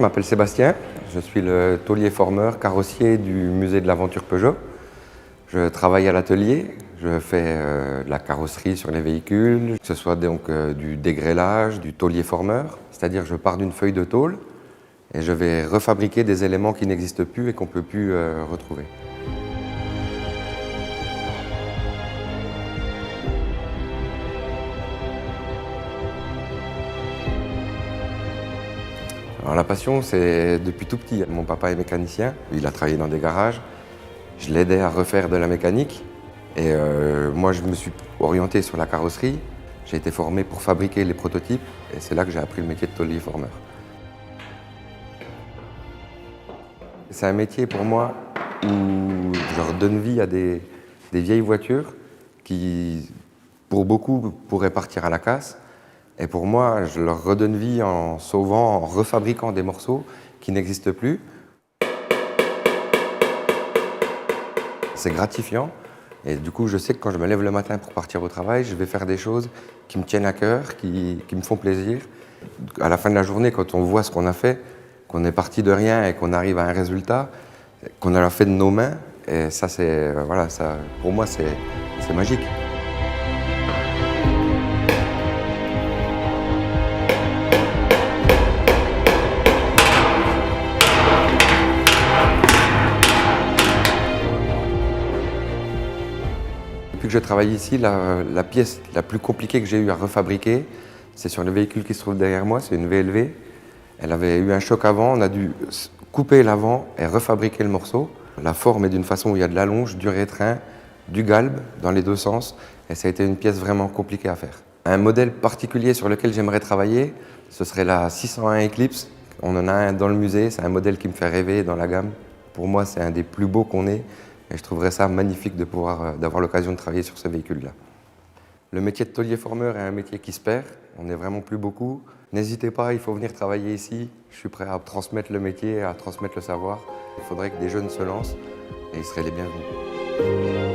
je m'appelle Sébastien, je suis le taulier-formeur carrossier du musée de l'aventure Peugeot. Je travaille à l'atelier, je fais de la carrosserie sur les véhicules, que ce soit donc du dégrêlage, du taulier-formeur, c'est-à-dire je pars d'une feuille de tôle et je vais refabriquer des éléments qui n'existent plus et qu'on ne peut plus retrouver. Alors la passion, c'est depuis tout petit. Mon papa est mécanicien, il a travaillé dans des garages. Je l'aidais à refaire de la mécanique et moi je me suis orienté sur la carrosserie. J'ai été formé pour fabriquer les prototypes et c'est là que j'ai appris le métier de taulier-formeur. C'est un métier pour moi où je redonne vie à des vieilles voitures qui, pour beaucoup, pourraient partir à la casse. Et pour moi, je leur redonne vie en sauvant, en refabriquant des morceaux qui n'existent plus. C'est gratifiant. Et du coup, je sais que quand je me lève le matin pour partir au travail, je vais faire des choses qui me tiennent à cœur, qui me font plaisir. À la fin de la journée, quand on voit ce qu'on a fait, qu'on est parti de rien et qu'on arrive à un résultat, qu'on a fait de nos mains, et ça, voilà, ça, pour moi, c'est magique. Depuis que je travaille ici, la pièce la plus compliquée que j'ai eu à refabriquer, c'est sur le véhicule qui se trouve derrière moi, c'est une VLV. Elle avait eu un choc avant, on a dû couper l'avant et refabriquer le morceau. La forme est d'une façon où il y a de l'allonge, du rétrain, du galbe dans les deux sens, et ça a été une pièce vraiment compliquée à faire. Un modèle particulier sur lequel j'aimerais travailler, ce serait la 601 Eclipse. On en a un dans le musée, c'est un modèle qui me fait rêver dans la gamme. Pour moi, c'est un des plus beaux qu'on ait. Et je trouverais ça magnifique d'avoir l'occasion de travailler sur ce véhicule-là. Le métier de taulier-formeur est un métier qui se perd, on n'est vraiment plus beaucoup. N'hésitez pas, il faut venir travailler ici. Je suis prêt à transmettre le métier, à transmettre le savoir. Il faudrait que des jeunes se lancent et ils seraient les bienvenus.